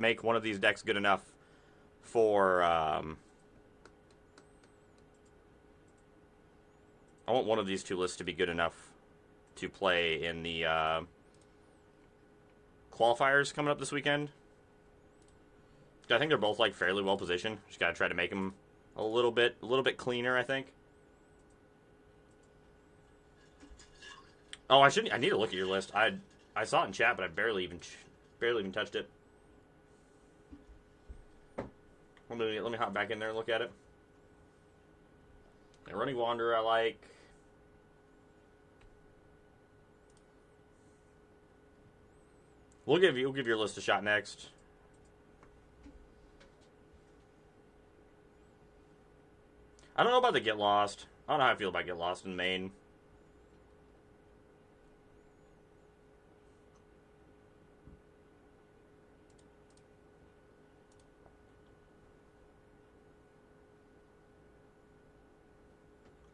make one of these decks good enough for... I want one of these two lists to be good enough to play in the qualifiers coming up this weekend. I think they're both like fairly well positioned. Just gotta try to make them a little bit cleaner, I think. Oh, I need to look at your list. I saw it in chat, but I barely even touched it. Let me hop back in there and look at it. Yeah, Running Wanderer, I like. We'll give your list a shot next. I don't know about the Get Lost. I don't know how I feel about Get Lost in main.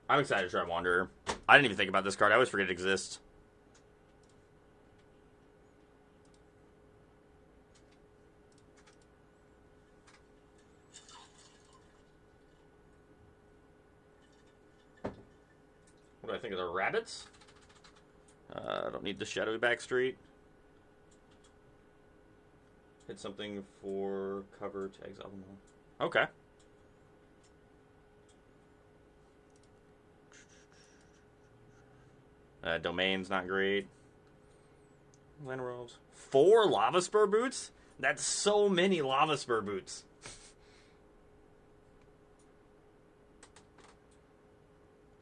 I'm excited to try Wanderer. I didn't even think about this card. I always forget it exists. What do I think of the rabbits? I don't need the shadowy backstreet. Hit something for cover to exile them all. Okay. Domain's not great. Land rolls. 4 Lava Spur Boots? That's so many Lava Spur Boots.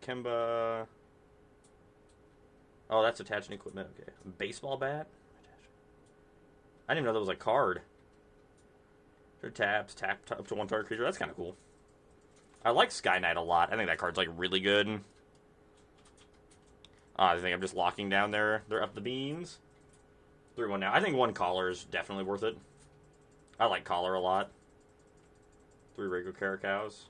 Kemba. Oh, that's attaching equipment. Okay. Baseball bat? I didn't even know that was a card. Sure, tap up to 1 target creature. That's kind of cool. I like Sky Knight a lot. I think that card's like really good. I think I'm just locking down there. They're up the beans. 3-1 now. I think 1 Collar is definitely worth it. I like Collar a lot. 3 Rego Caracows.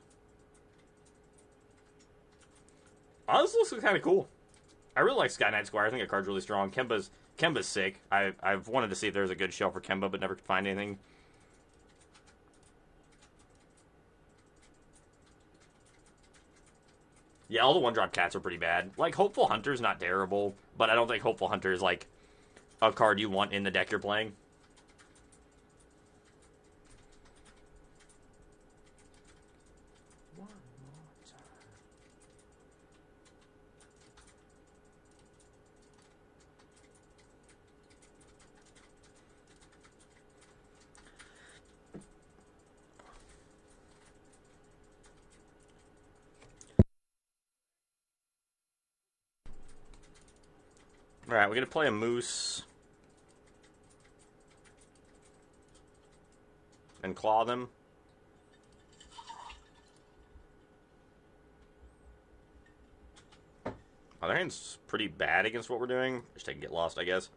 Oh, this looks kind of cool. I really like Sky Knight Squire. I think the card's really strong. Kemba's sick. I've wanted to see if there's a good shell for Kemba, but never could find anything. Yeah, all the 1-drop cats are pretty bad. Like, Hopeful Hunter's not terrible, but I don't think Hopeful Hunter is, like, a card you want in the deck you're playing. One more time. Alright, we're going to play a Moose. And claw them. Oh, their hand's pretty bad against what we're doing. Just take and Get Lost, I guess.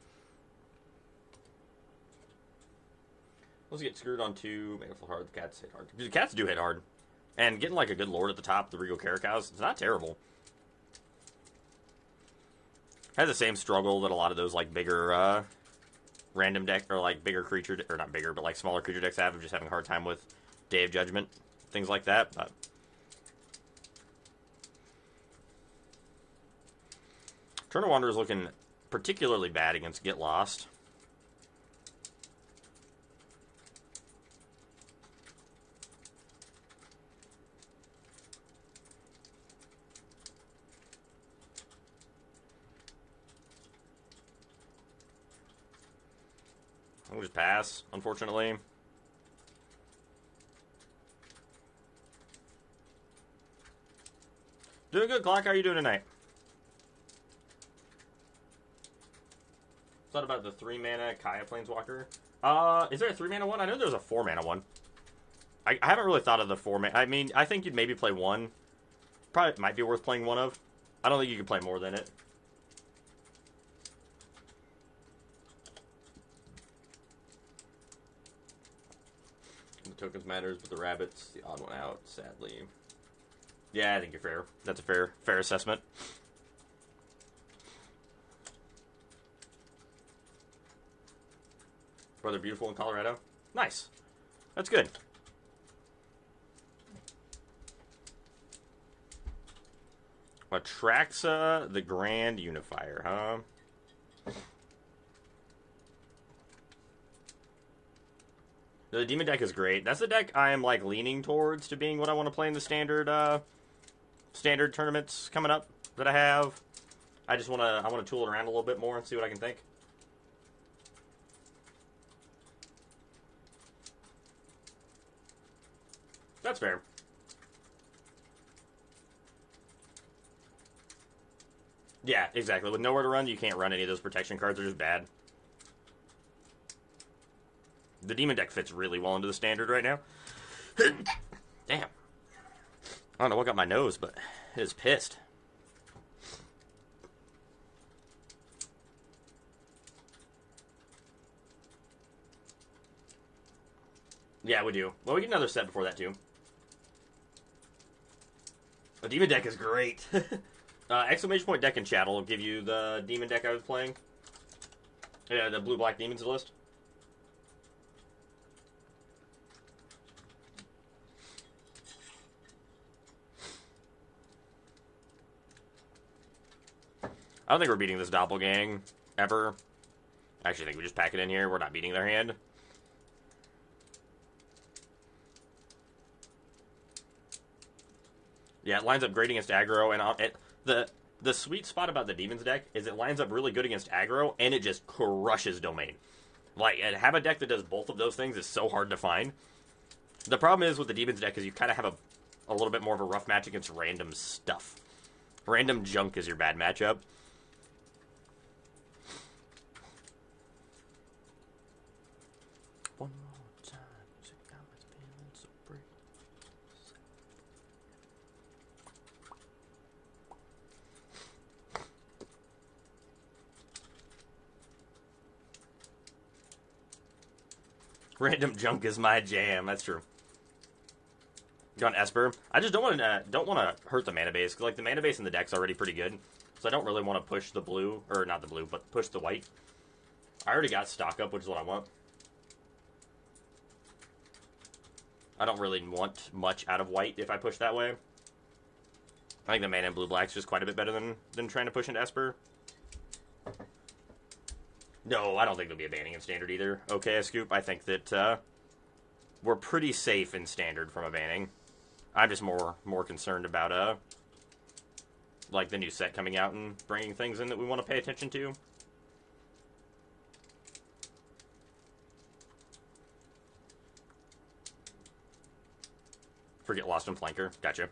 Let's get screwed on 2. Make it full hard. The cats hit hard. The cats do hit hard. And getting like a good lord at the top, the Rego Caracows, it's not terrible. Has the same struggle that a lot of those like bigger random deck or like bigger creature or not bigger but like smaller creature decks have of just having a hard time with Day of Judgment, things like that. But Turner Wanderer is looking particularly bad against Get Lost. We'll just pass, unfortunately. Doing good, Clock. How are you doing tonight? Thought about the 3-mana Kaya Planeswalker. Is there a 3-mana one? I know there's a 4-mana one. I haven't really thought of the 4-mana. I mean, I think you'd maybe play one. Probably might be worth playing one of. I don't think you can play more than it. The tokens matters, but the rabbits, the odd one out, sadly. Yeah, I think you're fair. That's a fair assessment. Brother Beautiful in Colorado. Nice. That's good. Atraxa, the Grand Unifier, huh? The Demon deck is great. That's the deck I am, like, leaning towards to being what I want to play in the standard tournaments coming up that I have. I want to tool it around a little bit more and see what I can think. That's fair. Yeah, exactly. With nowhere to run, you can't run any of those protection cards. They're just bad. The Demon deck fits really well into the standard right now. Damn. I don't know what got my nose, but it is pissed. Yeah, we do. Well, we get another set before that, too. The Demon deck is great. Exclamation point deck in chat will give you the Demon deck I was playing. Yeah, the blue-black demons list. I don't think we're beating this doppelgang ever. I actually think we just pack it in here. We're not beating their hand. Yeah, it lines up great against aggro, and the sweet spot about the Demons deck is it lines up really good against aggro, and it just crushes domain. Like, and have a deck that does both of those things is so hard to find. The problem is with the Demons deck is you kind of have a little bit more of a rough match against random stuff. Random junk is your bad matchup. One more time. Random junk is my jam. That's true. Got an Esper. I just don't want to hurt the mana base, because like the mana base in the deck's already pretty good. So I don't really want to push the blue, or not the blue, but push the white. I already got stock up, which is what I want. I don't really want much out of white if I push that way. I think the mana in blue-black's just quite a bit better than trying to push into Esper. No, I don't think there'll be a banning in Standard either. Okay, Scoop, I think that we're pretty safe in Standard from a banning. I'm just more concerned about like the new set coming out and bringing things in that we want to pay attention to. Forget Lost in Flanker. Gotcha.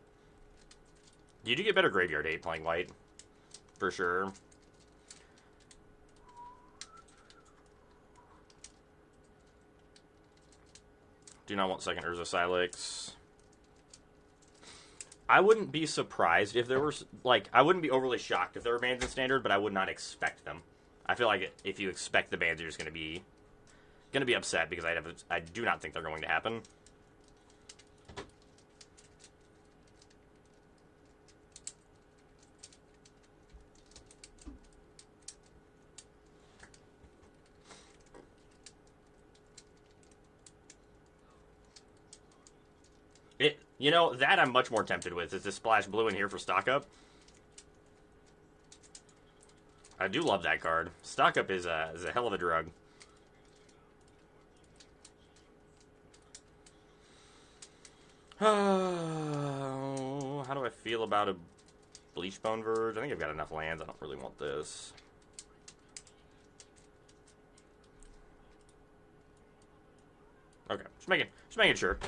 You do get better Graveyard 8 playing white. For sure. Do not want second Urza Silex. I wouldn't be surprised if there were, like, I wouldn't be overly shocked if there were bans in Standard, but I would not expect them. I feel like if you expect the bans, you're just going to be upset, because I do not think they're going to happen. You know, that I'm much more tempted with, is to splash blue in here for stock up. I do love that card. Stock up is a hell of a drug. How do I feel about a Bleachbone Verge? I think I've got enough lands. I don't really want this. Okay, just making sure.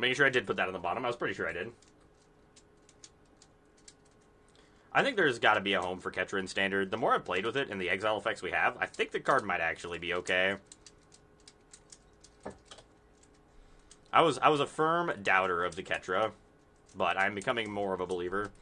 Making sure I did put that on the bottom. I was pretty sure I did. I think there's got to be a home for Ketra in Standard. The more I've played with it and the exile effects we have, I think the card might actually be okay. I was a firm doubter of the Ketra, but I'm becoming more of a believer.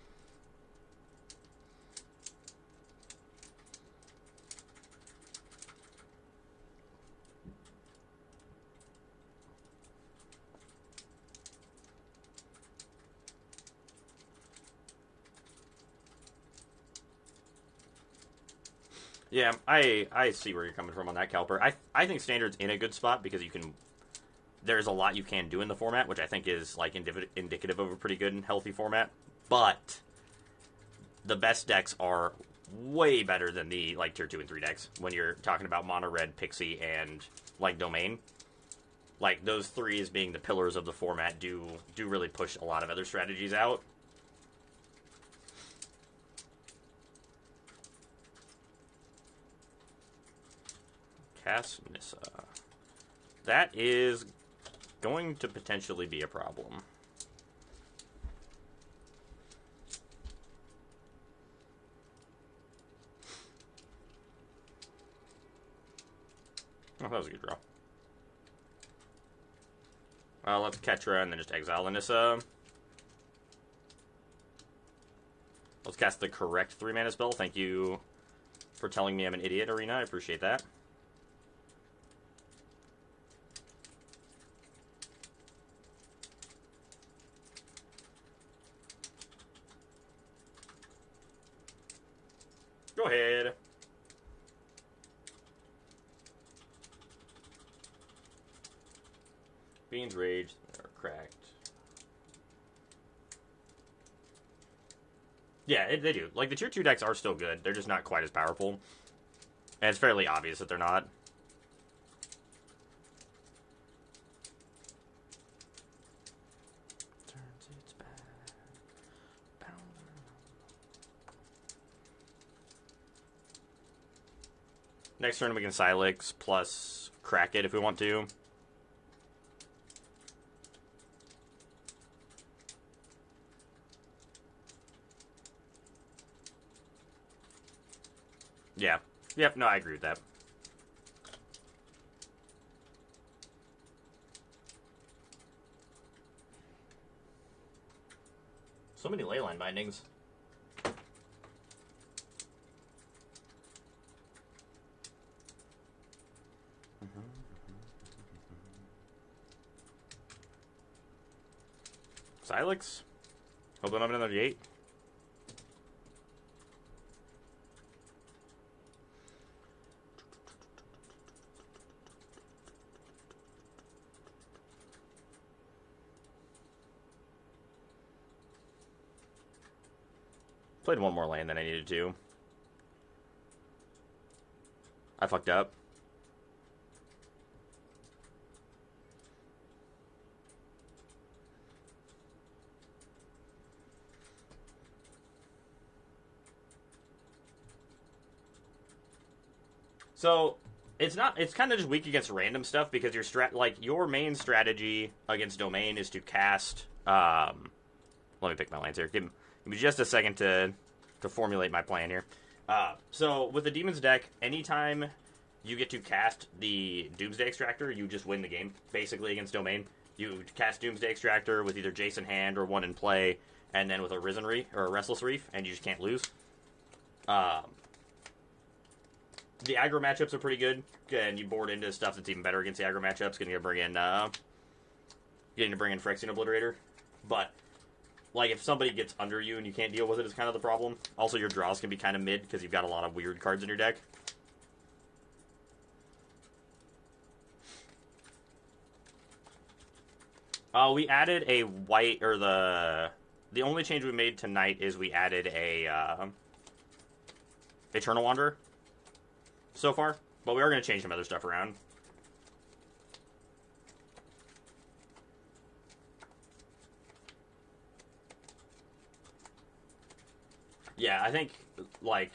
Yeah, I see where you're coming from on that, Caliper. I think Standard's in a good spot because you can. There's a lot you can do in the format, which I think is like indicative of a pretty good and healthy format. But the best decks are way better than the like tier 2 and 3 decks when you're talking about mono red, Pixie, and like Domain. Like those three as being the pillars of the format do really push a lot of other strategies out. Cast Nissa. That is going to potentially be a problem. Oh, that was a good draw. Let's Ketra and then just exile the Nissa. Let's cast the correct 3-mana spell. Thank you for telling me I'm an idiot, Arena. I appreciate that. Go ahead. Beans Rage are cracked. Yeah, they do. Like, the tier 2 decks are still good. They're just not quite as powerful. And it's fairly obvious that they're not. Turns its back. Next turn we can Silex plus crack it if we want to. Yeah. Yep, no, I agree with that. So many leyline bindings. Silex? Hope I don't have another gate. Played one more lane than I needed to. I fucked up. So, it's kind of just weak against random stuff because your main strategy against Domain is to cast, let me pick my lines here. Give me just a second to formulate my plan here. So, with the Demon's deck, anytime you get to cast the Doomsday Extractor, you just win the game, basically, against Domain. You cast Doomsday Extractor with either Jace in hand or one in play, and then with a Risen Reef, or a Restless Reef, and you just can't lose. The aggro matchups are pretty good, and you board into stuff that's even better against the aggro matchups. Getting to bring in Phyrexian Obliterator, but like if somebody gets under you and you can't deal with it is kind of the problem. Also, your draws can be kind of mid because you've got a lot of weird cards in your deck. We added a white, or the only change we made tonight is we added a Eternal Wanderer so far, but we are going to change some other stuff around. Yeah, I think, like,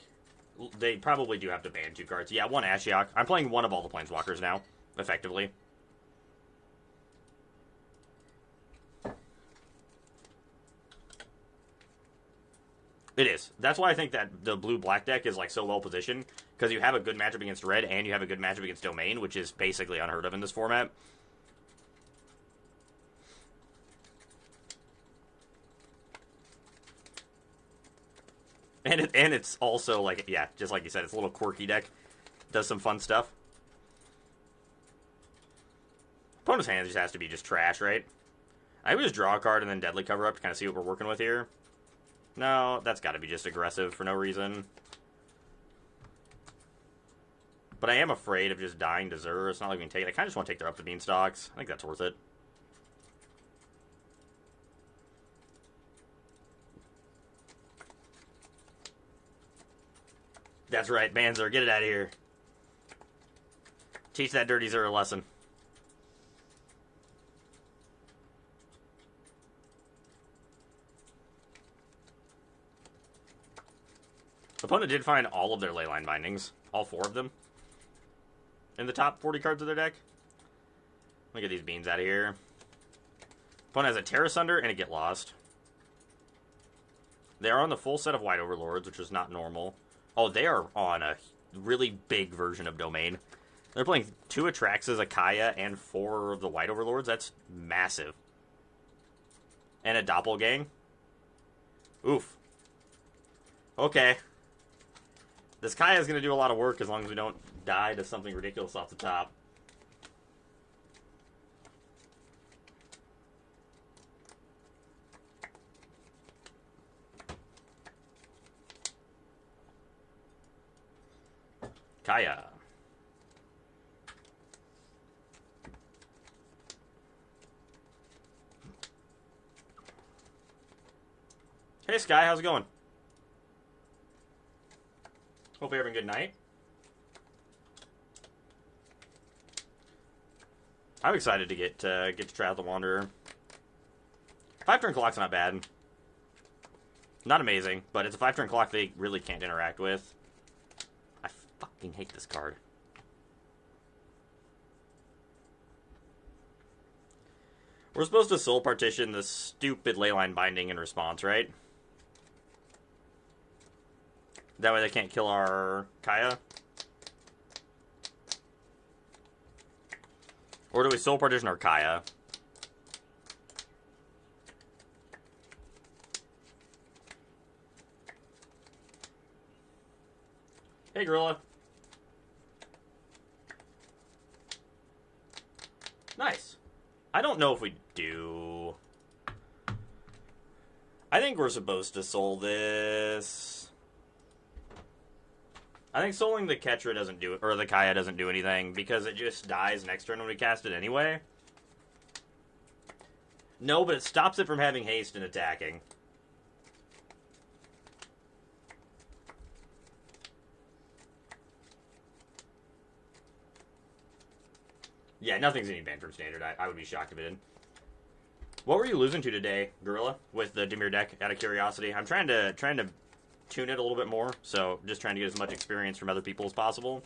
they probably do have to ban 2 cards. Yeah, one Ashiok. I'm playing one of all the Planeswalkers now, effectively. It is. That's why I think that the blue-black deck is, like, so well-positioned, because you have a good matchup against red, and you have a good matchup against Domain, which is basically unheard of in this format. And it's also, like, yeah, just like you said, it's a little quirky deck. Does some fun stuff. Opponent's hand just has to be just trash, right? I would just draw a card and then Deadly Cover Up to kind of see what we're working with here. No, that's got to be just aggressive for no reason. But I am afraid of just dying to Zur. It's not like we can take it. I kind of just want to take their up the beanstalks. I think that's worth it. That's right, Banzer. Get it out of here. Teach that dirty Zur a lesson. The opponent did find all of their leyline bindings. All 4 of them. In the top 40 cards of their deck. Let me get these beans out of here. Opponent has a Terra Sunder and a Get Lost. They are on the full set of White Overlords, which is not normal. Oh, they are on a really big version of Domain. They're playing 2 Atraxas, a Kaya, and 4 of the White Overlords. That's massive. And a Doppelgang. Oof. Okay. This Kaya is going to do a lot of work as long as we don't die to something ridiculous off the top. Kaya. Hey Sky, how's it going? Hope you're having a good night. I'm excited to get to try out the Wanderer. 5-turn clock's not bad. Not amazing, but it's a 5-turn clock they really can't interact with. I fucking hate this card. We're supposed to soul partition the stupid leyline binding in response, right? That way they can't kill our Kaya. Or do we soul partition our Kaya? Hey, Gorilla. Nice. I don't know if we do. I think we're supposed to soul this. I think souling the Ketra doesn't do it, or the Kaya doesn't do anything, because it just dies next turn when we cast it anyway. No, but it stops it from having haste and attacking. Yeah, nothing's any banned from Standard. I would be shocked if it did. What were you losing to today, Gorilla, with the Dimir deck, out of curiosity? I'm trying to tune it a little bit more, so just trying to get as much experience from other people as possible.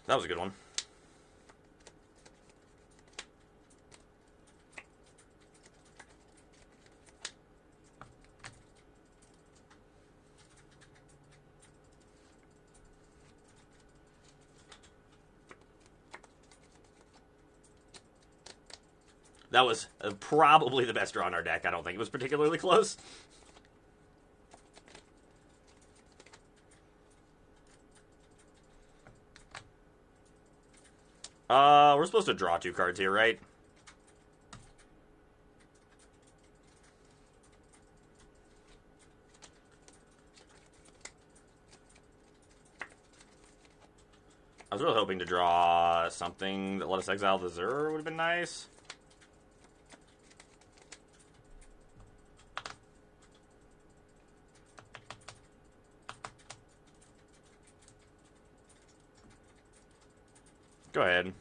That was a good one. That was probably the best draw in our deck. I don't think it was particularly close. We're supposed to draw 2 cards here, right? I was really hoping to draw something that let us exile the Zur. Would have been nice. Go ahead.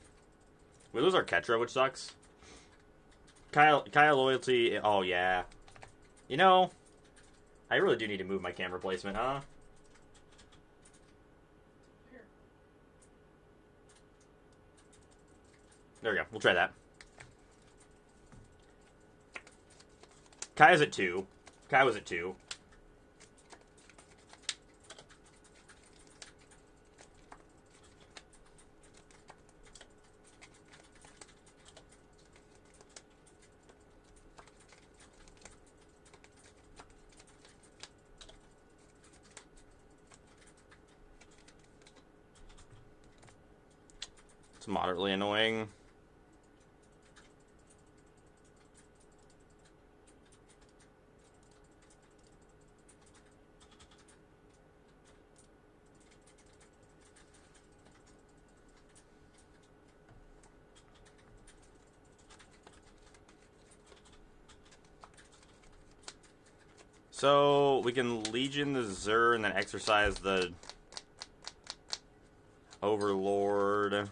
We lose our Ketra, which sucks. Kaya loyalty. Oh, yeah. You know, I really do need to move my camera placement, huh? There we go. We'll try that. Kaya's at 2. Kaya was at 2. It's moderately annoying. So, we can Legion the 𝔹 and then exercise the Overlord.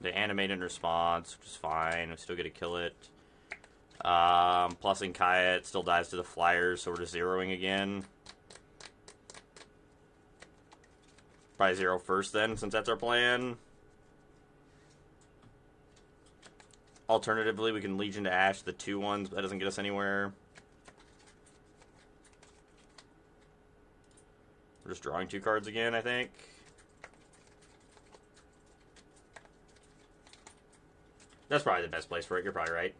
They animate in response, which is fine. We still get to kill it. Plussing Kaya, it still dies to the flyers, so we're just zeroing again. Probably zero first then, since that's our plan. Alternatively, we can Legion to Ash the 2/1s, but that doesn't get us anywhere. We're just drawing 2 cards again, I think. That's probably the best place for it. You're probably right.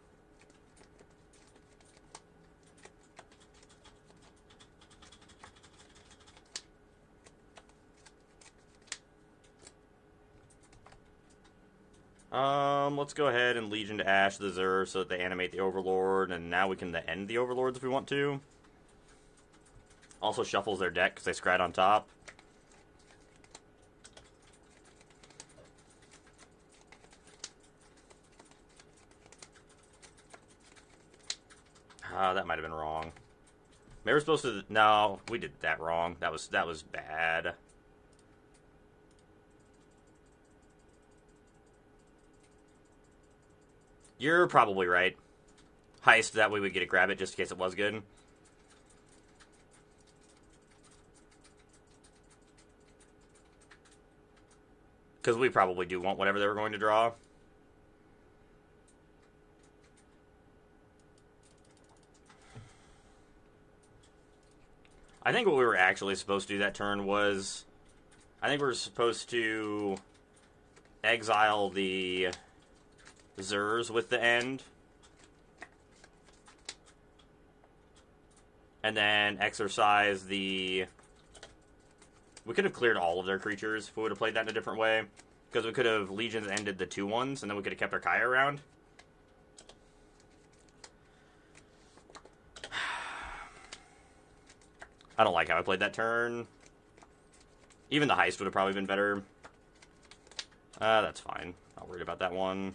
Let's go ahead and Legion to Ash the 𝔹 so that they animate the Overlord, and now we can end the Overlords if we want to. Also shuffles their deck because they scrat on top. That might have been wrong. Maybe we're supposed to... No, we did that wrong. That was bad. You're probably right. Heist, that way we get to grab it just in case it was good. Because we probably do want whatever they were going to draw. I think what we were actually supposed to do that turn was... I think we were supposed to exile the 𝔹s with the end. And then exercise the... We could have cleared all of their creatures if we would have played that in a different way. Because we could have Legions ended the 2/1s, and then we could have kept our Kaya around. I don't like how I played that turn. Even the heist would have probably been better. That's fine. Not worried about that one.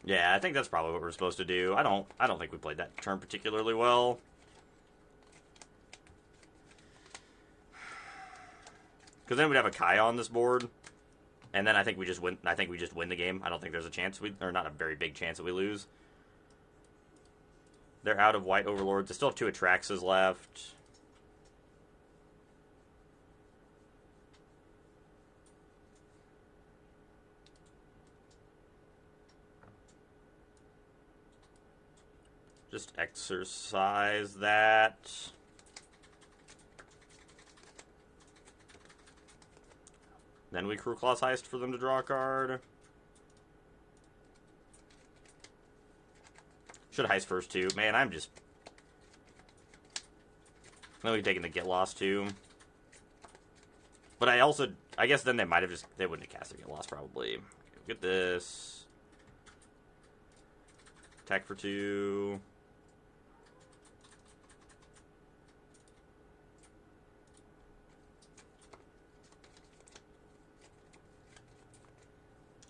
Yeah, I think that's probably what we're supposed to do. I don't think we played that turn particularly well. Because then we'd have a Kaya on this board, and then I think we just win. I think we just win the game. I don't think there's a chance or not a very big chance that we lose. They're out of white Overlords. They still have 2 Atraxas left. Just exercise that. Then we Crew Claw's Heist for them to draw a card. Should heist first too. Man, I'm just... Then we've taken the Get Lost too. But I guess then they might have just... They wouldn't have cast the Get Lost probably. Get this. Attack for 2.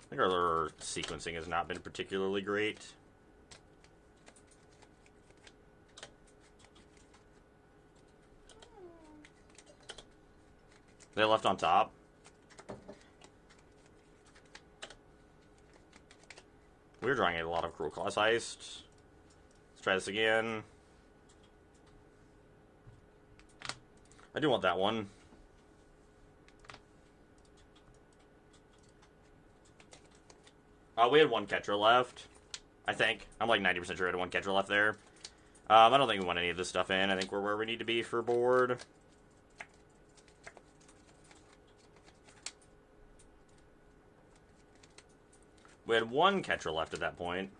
I think our sequencing has not been particularly great. They left on top. We're drawing a lot of Cruel Claws Heist. Let's try this again. I do want that one. We had 1 Ketra left, I think. I'm like 90% sure I had 1 Ketra left there. I don't think we want any of this stuff in. I think we're where we need to be for board. We had one catcher left at that point.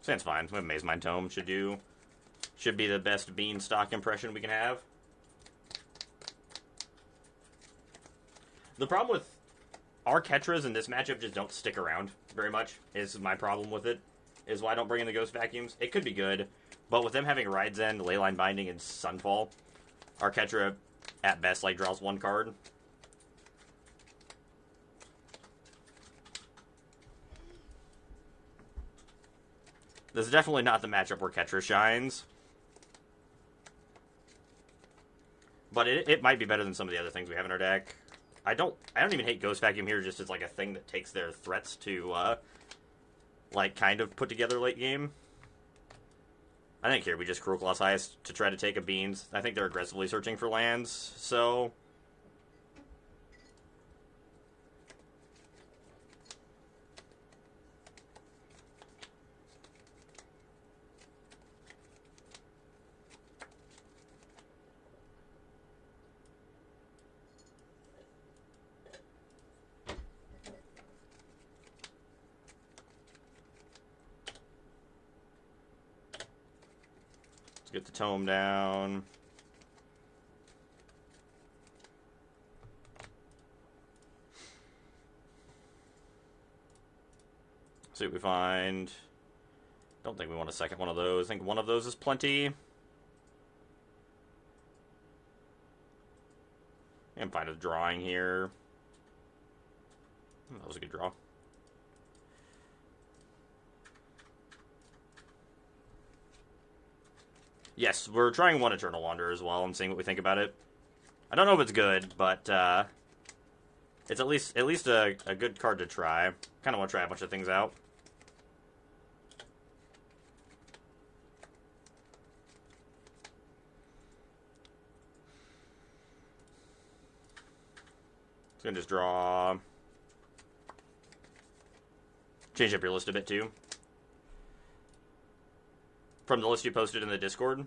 Sounds fine. We have Maze Mind Tome. Should be the best beanstalk impression we can have. The problem with our Ketras in this matchup just don't stick around very much, is my problem with it. Is why I don't bring in the Ghost Vacuums. It could be good, but with them having Ride's End, Leyline Binding, and Sunfall, our Ketra, at best, like, draws one card. This is definitely not the matchup where Ketra shines. But it might be better than some of the other things we have in our deck. I don't even hate Ghost Vacuum here just as like a thing that takes their threats to like kind of put together late game. I think here we just Cruel Claw's Highest to try to take a Beans. I think they're aggressively searching for lands, so get the tome down. See what we find. Don't think we want a second one of those. I think one of those is plenty. I'm fine with drawing here. That was a good draw. Yes, we're trying one Eternal Wanderer as well and seeing what we think about it. I don't know if it's good, but it's at least a good card to try. Kind of want to try a bunch of things out. So I'm gonna just draw. Change up your list a bit too. From the list you posted in the Discord?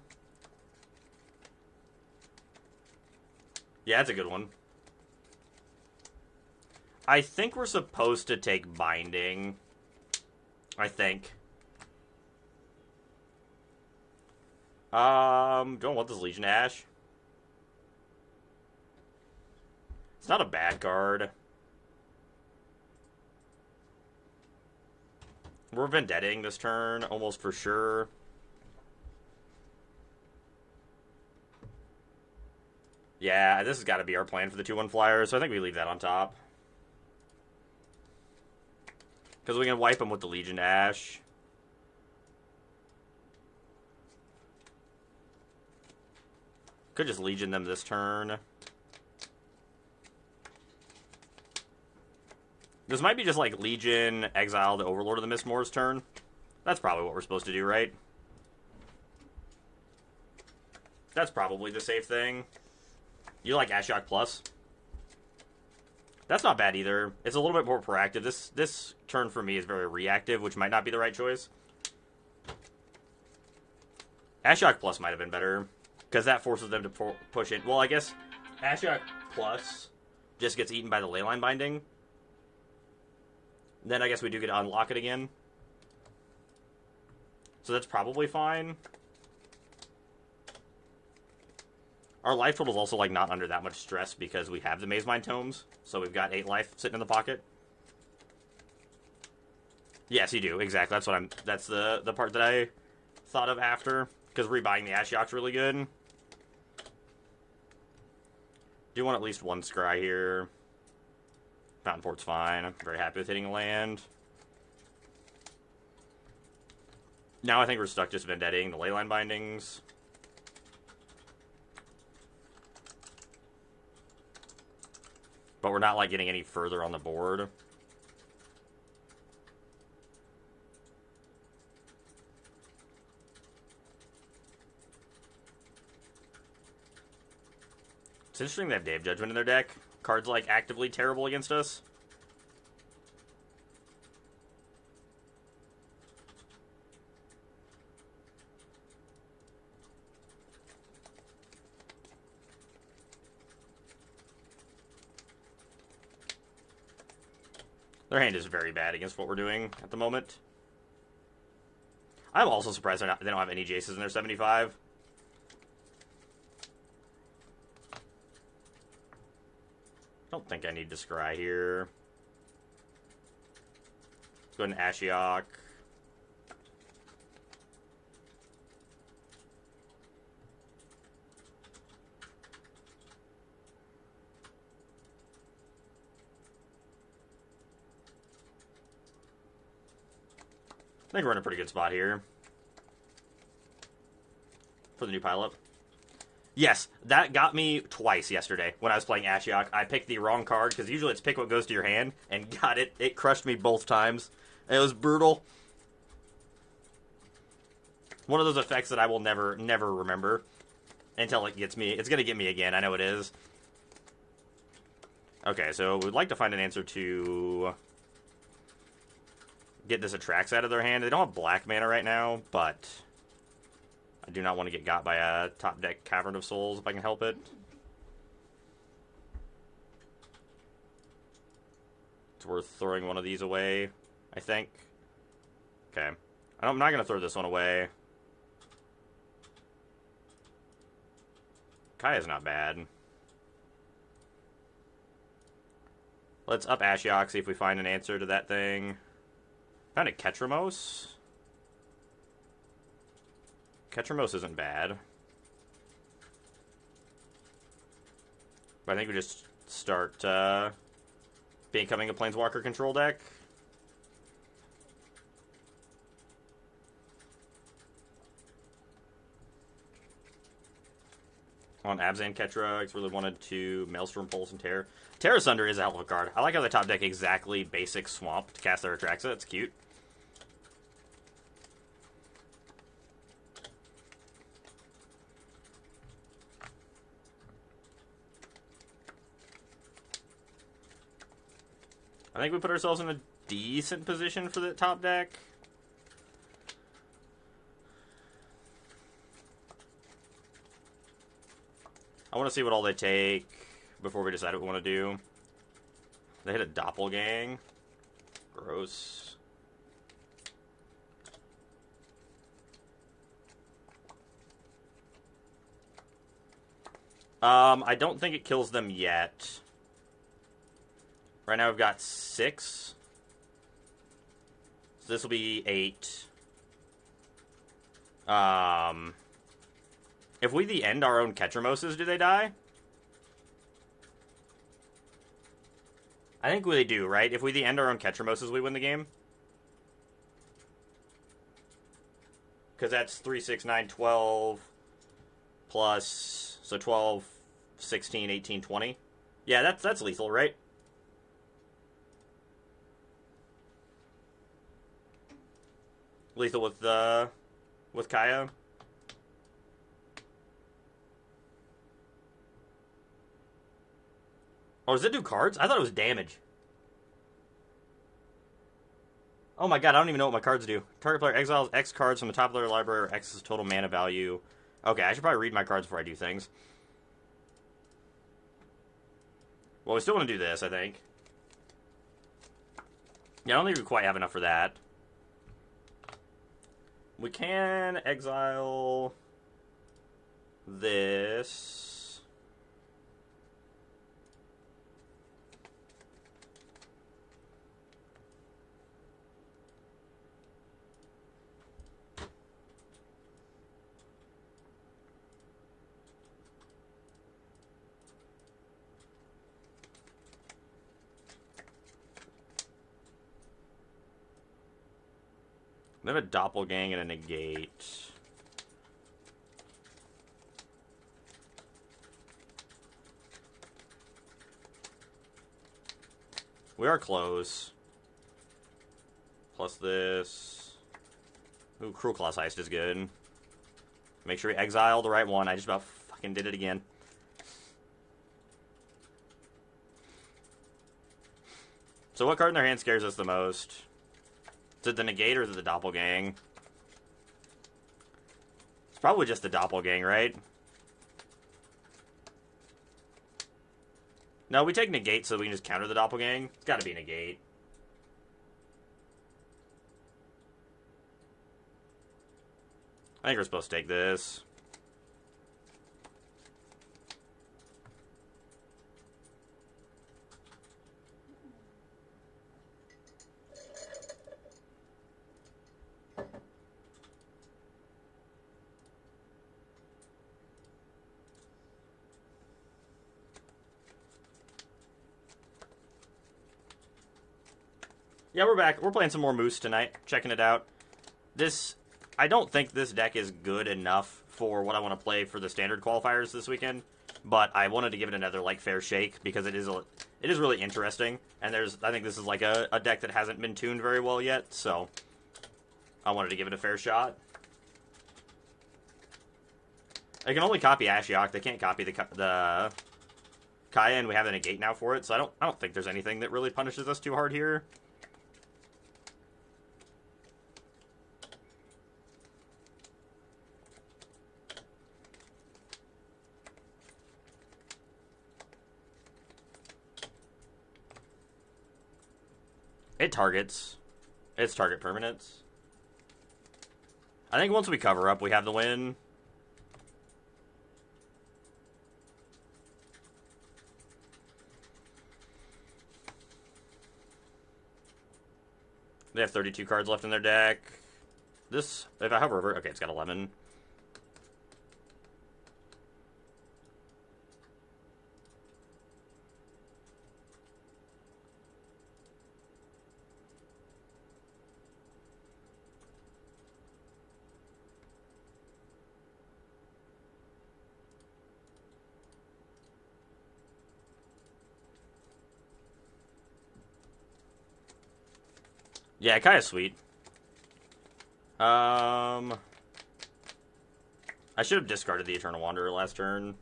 Yeah, that's a good one. I think we're supposed to take Binding. I think. Don't want this Legion Ash. It's not a bad card. We're Vendetting this turn, almost for sure. Yeah, this has got to be our plan for the 2-1 Flyers, so I think we leave that on top. Because we can wipe them with the Legion Ash. Could just Legion them this turn. This might be just like Legion, exile the Overlord of the Mistmore's turn. That's probably what we're supposed to do, right? That's probably the safe thing. You like Ashiok Plus? That's not bad either. It's a little bit more proactive. This turn for me is very reactive, which might not be the right choice. Ashiok Plus might have been better, because that forces them to push it. Well, I guess Ashiok Plus just gets eaten by the Leyline Binding. Then I guess we do get to unlock it again. So that's probably fine. Our life total is also like not under that much stress because we have the Maze Mind Tomes. So we've got 8 life sitting in the pocket. Yes, you do. Exactly. That's the part that I thought of after. Because rebuying the Ashiok's really good. Do want at least one scry here. Fountain Port's fine. I'm very happy with hitting a land. Now I think we're stuck just Vendetting the Leyline Bindings. But we're not like getting any further on the board. It's interesting they have Dave Judgment in their deck. Cards, like, actively terrible against us. Their hand is very bad against what we're doing at the moment. I'm also surprised they don't have any Jaces in their 75. I don't think I need to scry here. Let's go ahead and Ashiok. I think we're in a pretty good spot here for the new pileup. Yes, that got me twice yesterday when I was playing Ashiok. I picked the wrong card, because usually it's pick what goes to your hand, and got it. It crushed me both times. It was brutal. One of those effects that I will never remember until it gets me. It's going to get me again. I know it is. Okay, so we'd like to find an answer to get this Attrax out of their hand. They don't have black mana right now, but I do not want to get got by a top deck Cavern of Souls if I can help it. It's worth throwing one of these away, I think. Okay. I'm not going to throw this one away. Kaya's not bad. Let's up Ashiok, see if we find an answer to that thing. Found a 𝔹𝕃ℂ𝔻. 𝔹𝕃ℂ𝔻 isn't bad. But I think we just start becoming a Planeswalker control deck. On Abzan Ketra, I really wanted to Maelstrom Pulse and Terror. Terra Sunder is a hell of a card. I like how they top deck exactly basic Swamp to cast their Atraxa. It's cute. I think we put ourselves in a decent position for the top deck. I want to see what all they take before we decide what we want to do. They hit a Doppelgang. Gross. I don't think it kills them yet. Right now we've got 6. So this will be 8. If we the end our own 𝔹𝕃ℂ𝔻, do they die? I think they do, right? If we the end our own 𝔹𝕃ℂ𝔻, we win the game. Because that's 3, 6, 9, 12 plus, so 12, 16, 18, 20. Yeah, that's lethal, right? Lethal with Kaya. Oh, does it do cards? I thought it was damage. Oh my god, I don't even know what my cards do. Target player exiles X cards from the top of their library or X's total mana value. Okay, I should probably read my cards before I do things. Well, we still want to do this, I think. Yeah, I don't think we quite have enough for that. We can exile this. They have a Doppelgang and a negate. We are close. Plus this. Ooh, Cruel Claw's Heist is good. Make sure we exile the right one. I just about fucking did it again. So what card in their hand scares us the most? Is it the negate or is it the doppelgang? It's probably just the doppelgang, right? No, we take negate so we can just counter the doppelgang. It's gotta be negate. I think we're supposed to take this. Yeah, we're back. We're playing some more Moose tonight. Checking it out. I don't think this deck is good enough for what I want to play for the standard qualifiers this weekend, but I wanted to give it another fair shake because it is really interesting, and I think this is a deck that hasn't been tuned very well yet, so I wanted to give it a fair shot. They can only copy Ashiok. They can't copy the Kaya, and we have a negate now for it, so I don't think there's anything that really punishes us too hard here. It targets. It's target permanents. I think once we cover up, we have the win. They have 32 cards left in their deck. This, if I hover over it, okay, it's got 11. Yeah, Kaya's sweet. I should have discarded the Eternal Wanderer last turn.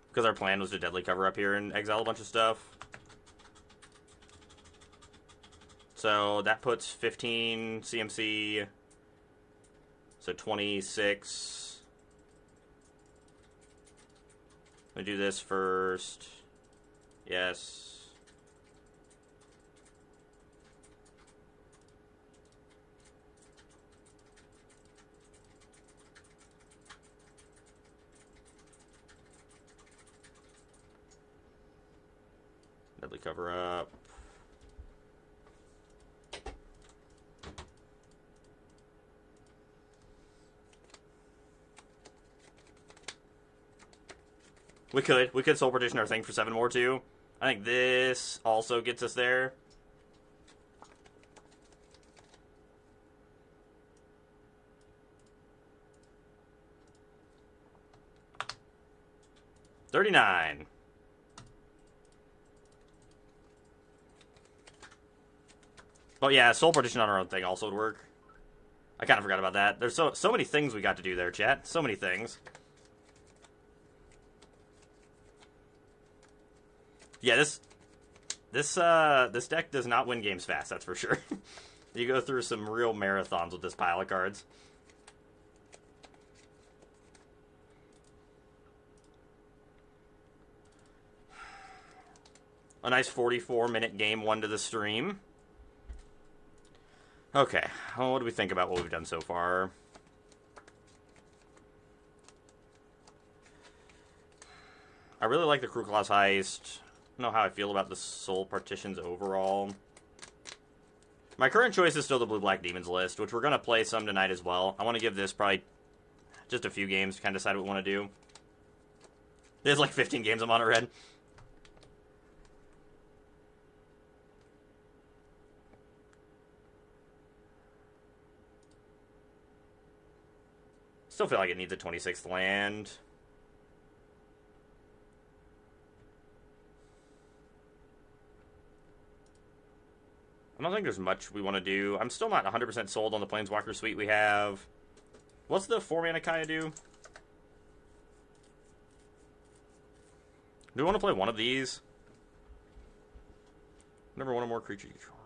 Because our plan was to deadly cover up here and exile a bunch of stuff. So that puts 15 CMC. So 26. Let me do this first. Yes. Deadly cover up. We could Soul Partition our thing for 7 more too. I think this also gets us there. $39. But yeah, Soul Partition on our own thing also would work. I kind of forgot about that. There's so many things we got to do there, chat. So many things. Yeah, this deck does not win games fast, that's for sure. You go through some real marathons with this pile of cards. A nice 44-minute game 1 to the stream. Okay, well, what do we think about what we've done so far? I really like the Crew Class Heist. I don't know how I feel about the Soul Partitions overall. My current choice is still the Blue-Black Demons list, which we're going to play some tonight as well. I want to give this probably just a few games to kind of decide what we want to do. There's 15 games I'm on at red. Still feel like it needs a 26th land. I don't think there's much we want to do. I'm still not 100% sold on the Planeswalker suite we have. What's the 4-mana Kaya do? Do we want to play one of these? Never one or more creature you control.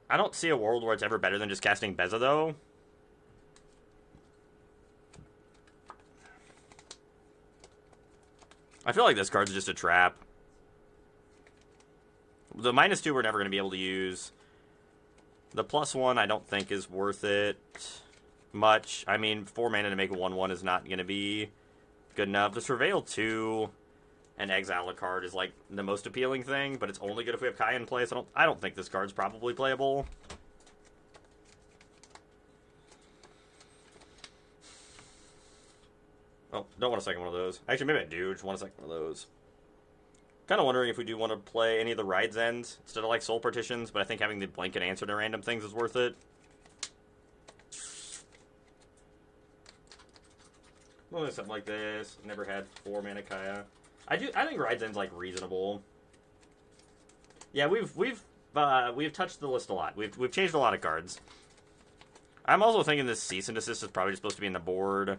I don't see a world where it's ever better than just casting Beza, though. I feel like this card's just a trap. The -2 we're never going to be able to use. The +1 I don't think is worth it much. I mean, 4 mana to make a 1/1 is not going to be good enough. The Surveil 2 and exile a card is like the most appealing thing, but it's only good if we have Kai in place. I don't think this card's probably playable. Oh, don't want a second one of those. Actually, maybe I do. Just want a second one of those. Kind of wondering if we do want to play any of the Rides Ends instead of like Soul Partitions, but I think having the blanket answer to random things is worth it. Well, something like this. Never had 4 mana Kaya. I think Rides End's like reasonable. Yeah, we've touched the list a lot. We've changed a lot of cards. I'm also thinking this Cease and Desist is probably supposed to be in the board.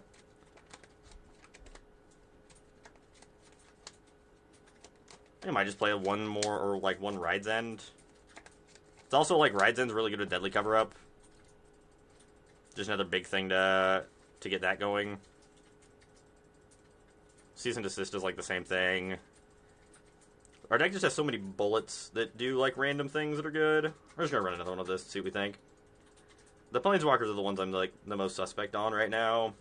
I might just play one more or like one Rides End. It's also like Rides End's really good with Deadly Cover Up. Just another big thing to get that going. Cease and Desist is like the same thing. Our deck just has so many bullets that do like random things that are good. We're just gonna run another one of this, see what we think. The Planeswalkers are the ones I'm like the most suspect on right now.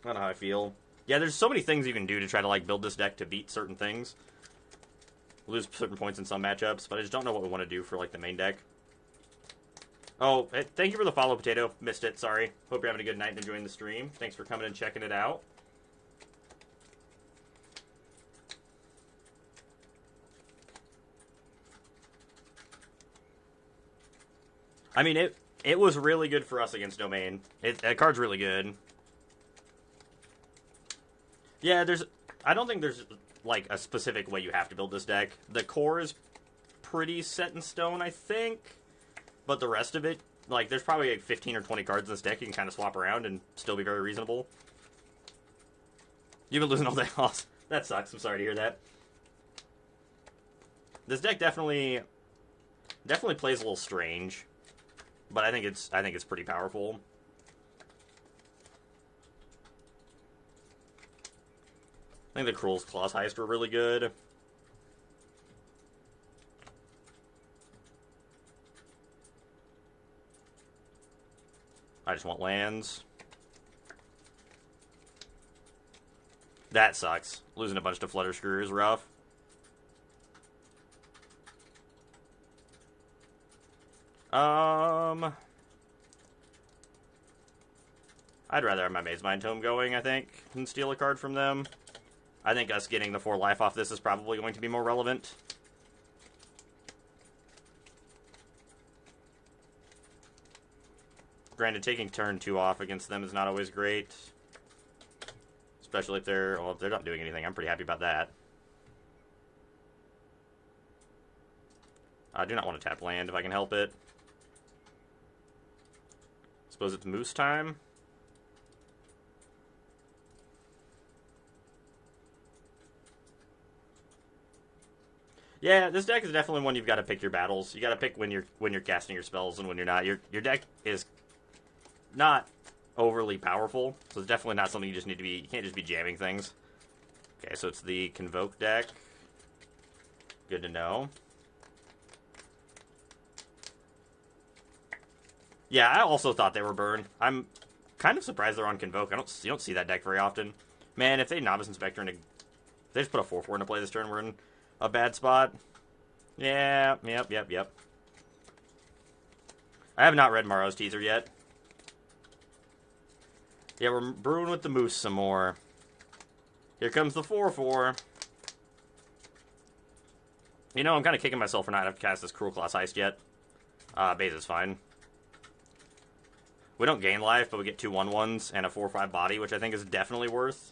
I don't know how I feel. Yeah, there's so many things you can do to try to like build this deck to beat certain things. Lose certain points in some matchups, but I just don't know what we want to do for like the main deck. Oh, hey, thank you for the follow, Potato. Missed it, sorry. Hope you're having a good night and enjoying the stream. Thanks for coming and checking it out. I mean, it was really good for us against Domain. That card's really good. Yeah, I don't think there's like a specific way you have to build this deck. The core is pretty set in stone, I think. But the rest of it, like, there's probably like 15 or 20 cards in this deck you can kind of swap around and still be very reasonable. You've been losing all day. That sucks. I'm sorry to hear that. This deck definitely plays a little strange, but I think it's pretty powerful. I think the Cruel's Claws Heist were really good. I just want lands. That sucks. Losing a bunch to Flutterscrew is rough. I'd rather have my Maze Mind Tome going, I think, than steal a card from them. I think us getting the 4 life off this is probably going to be more relevant. Granted, taking turn 2 off against them is not always great. Especially if they're not doing anything. I'm pretty happy about that. I do not want to tap land if I can help it. Suppose it's Moose time. Yeah, this deck is definitely one you've got to pick your battles. You got to pick when you're casting your spells and when you're not. Your deck is not overly powerful, so it's definitely not something you just need to be. You can't just be jamming things. Okay, so it's the Convoke deck. Good to know. Yeah, I also thought they were burned. I'm kind of surprised they're on Convoke. You don't see that deck very often. Man, if they Novice Inspector into, if they just put a 4/4 into play this turn, we're in a bad spot. Yeah, yep. I have not read Morrow's teaser yet. Yeah, we're brewing with the Moose some more. Here comes the 4/4. You know, I'm kind of kicking myself for not having to cast this Cruel Claws Heist yet. Base is fine. We don't gain life, but we get 2 1/1s and a 4/5 body, which I think is definitely worth.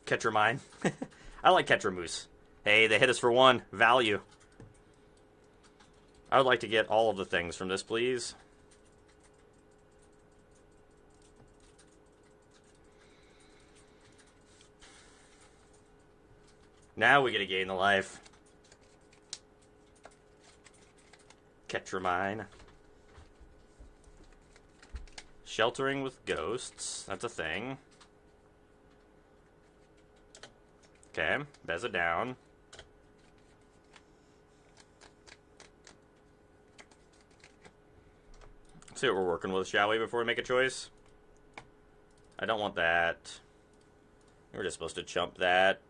Ketra Mine. I like Ketra Moose. Hey, they hit us for 1. Value. I would like to get all of the things from this, please. Now we get to gain the life. 𝔹𝕃℃𝔻𝔻. Sheltering with ghosts. That's a thing. Okay, Beza down. Let's see what we're working with, shall we, before we make a choice? I don't want that. We're just supposed to chump that.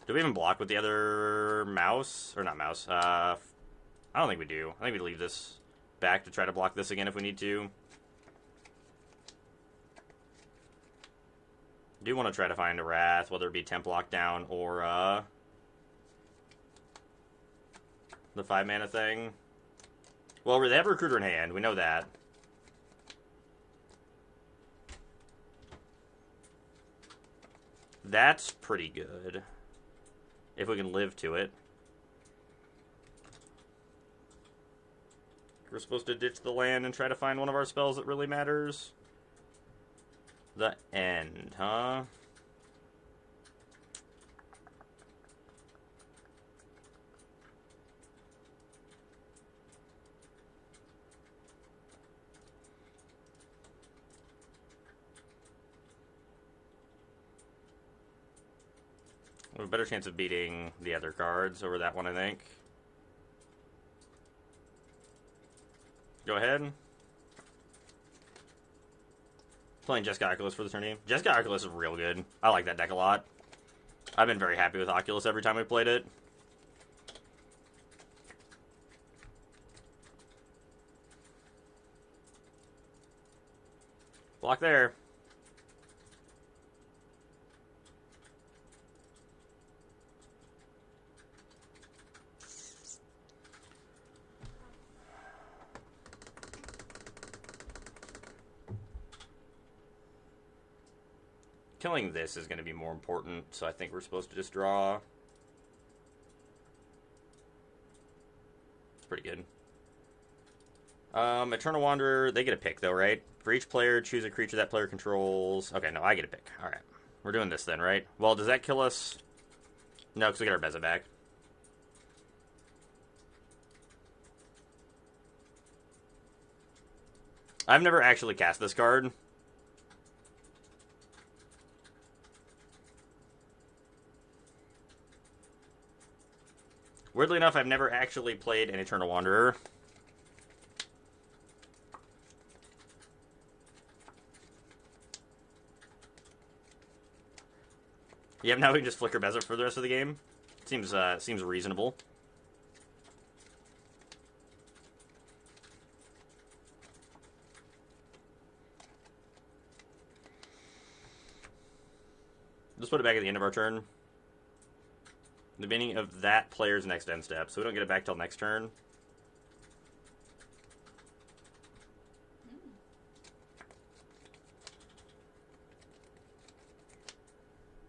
Do we even block with the other mouse? Or not mouse. I don't think we do. I think we leave this back to try to block this again if we need to. Do want to try to find a Wrath, whether it be temp lockdown or the 5-mana thing. Well, they have a Recruiter in hand. We know that. That's pretty good. If we can live to it. We're supposed to ditch the land and try to find one of our spells that really matters. The End, huh? We have a better chance of beating the other cards over that one, I think. Go ahead. Playing Jessica Oculus for the tourney. Jessica Oculus is real good. I like that deck a lot. I've been very happy with Oculus every time we played it. Block there. Killing this is going to be more important, so I think we're supposed to just draw. It's pretty good. Eternal Wanderer, they get a pick, though, right? For each player, choose a creature that player controls. Okay, no, I get a pick. All right. We're doing this then, right? Well, does that kill us? No, because we get our Beza back. I've never actually cast this card. Weirdly enough, I've never actually played an Eternal Wanderer. Yep, now we can just flicker Beza for the rest of the game. Seems reasonable. Just put it back at the end of our turn. The beginning of that player's next end step, so we don't get it back till next turn.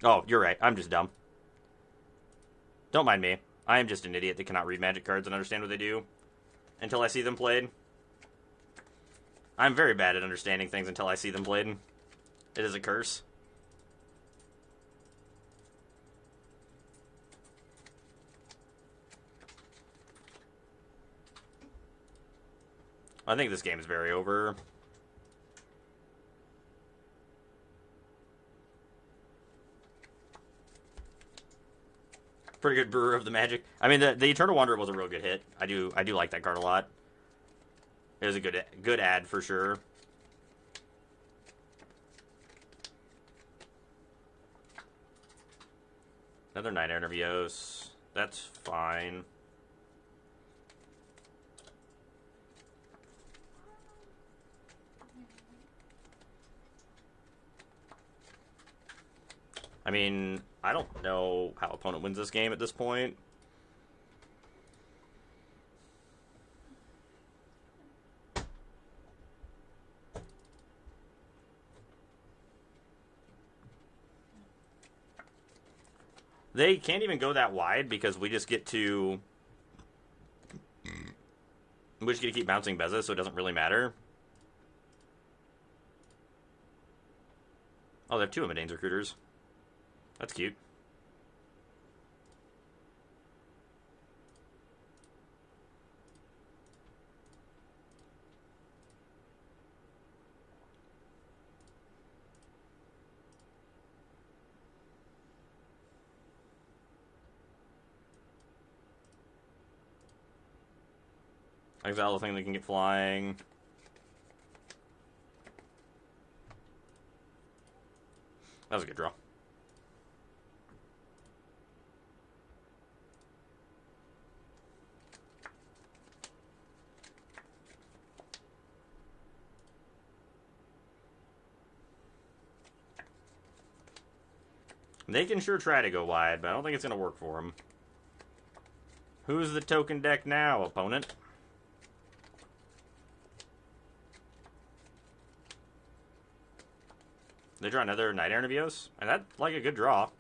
Oh, you're right. I'm just dumb. Don't mind me. I am just an idiot that cannot read Magic cards and understand what they do until I see them played. I'm very bad at understanding things until I see them played. It is a curse. I think this game is very over. Pretty good Brewer of the Magic. I mean, the Eternal Wanderer was a real good hit. I do like that card a lot. It was a good ad for sure. Another Night Nervios. That's fine. I mean, I don't know how opponent wins this game at this point. They can't even go that wide because we just get to keep bouncing Beza, so it doesn't really matter. Oh, they have 2 Imadane's recruiters. That's cute. Exile the thing that can get flying. That was a good draw. They can sure try to go wide, but I don't think it's going to work for them. Who's the token deck now, opponent? They draw another Night Errant Evios, and that's like a good draw.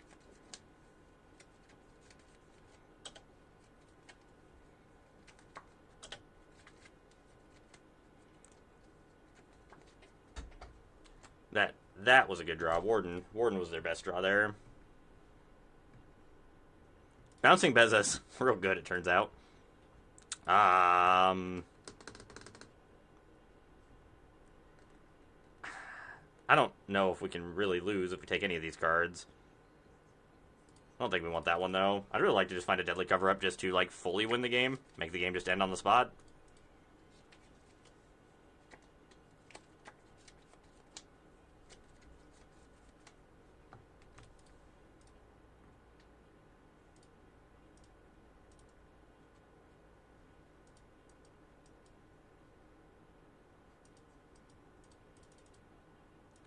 That was a good draw. Warden was their best draw there. Bouncing Beza's real good, it turns out. I don't know if we can really lose if we take any of these cards. I don't think we want that one, though. I'd really like to just find a deadly cover-up just to, like, fully win the game. Make the game just end on the spot.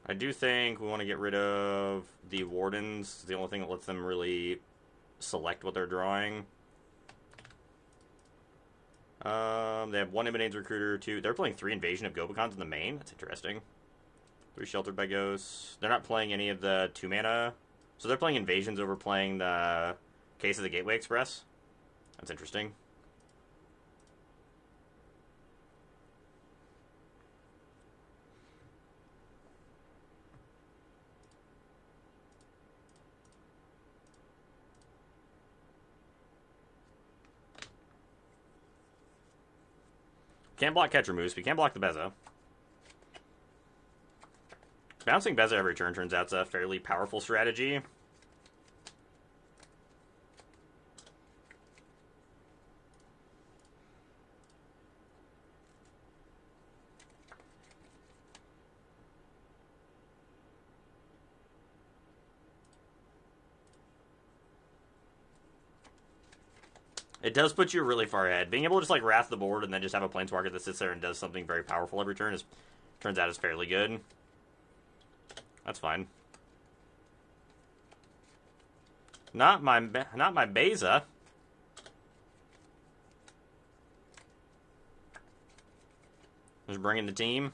I do think we want to get rid of the Wardens. It's the only thing that lets them really select what they're drawing. They have 1 Imadane's Recruiter, 2. They're playing 3 Invasion of Gobekons in the main. That's interesting. 3 Sheltered by Ghosts. They're not playing any of the 2 mana. So they're playing Invasions over playing the Case of the Gateway Express. That's interesting. Can't block Catcher Moose, but can't block the Beza. Bouncing Beza every turn turns out a fairly powerful strategy. It does put you really far ahead. Being able to just like wrath the board and then just have a Planeswalker that sits there and does something very powerful every turn turns out is fairly good. That's fine. Not my Beza. Just bringing the team.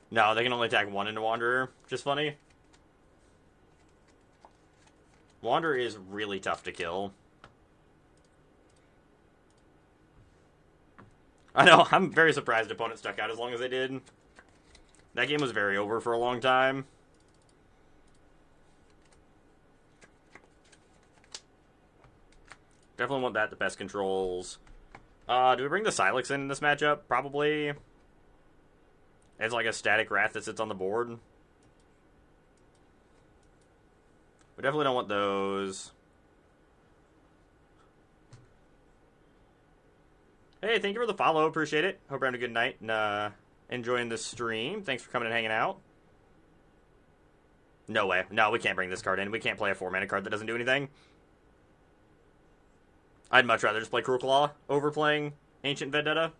No, they can only attack 1 into Wanderer. Just funny. Wanderer is really tough to kill. I know, I'm very surprised opponents stuck out as long as they did. That game was very over for a long time. Definitely want that, the best controls. Do we bring the Silex in this matchup? Probably. It's like a static Wrath that sits on the board. We definitely don't want those. Hey, thank you for the follow. Appreciate it. Hope you're having a good night and enjoying the stream. Thanks for coming and hanging out. No way. No, we can't bring this card in. We can't play a 4-mana card that doesn't do anything. I'd much rather just play Cruel Claw over playing Ancient Vendetta.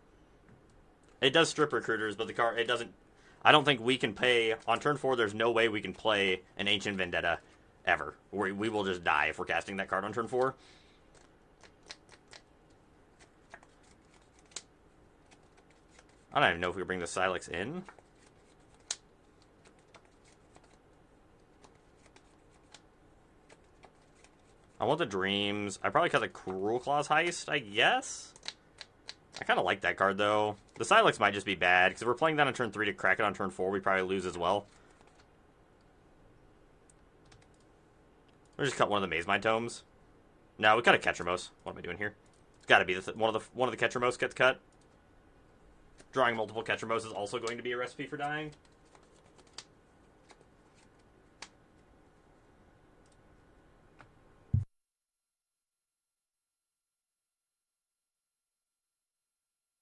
It does strip recruiters, but the card it doesn't. I don't think we can play... On turn 4, there's no way we can play an Ancient Vendetta ever. We will just die if we're casting that card on turn 4. I don't even know if we can bring the 𝔹𝕃 in. I want the Dreams. I probably cut the Cruel Claws Heist, I guess? I kind of like that card, though. The 𝔹𝕃 might just be bad, because if we're playing that on turn 3 to crack it on turn 4, we probably lose as well. We'll just cut one of the Maze Mind Tomes. No, we cut a 𝔹𝕃ℂ𝔻. What am I doing here? It's got to be one of the 𝔹𝕃ℂ𝔻 gets cut. Drawing multiple 𝔹𝕃ℂ𝔻 is also going to be a recipe for dying.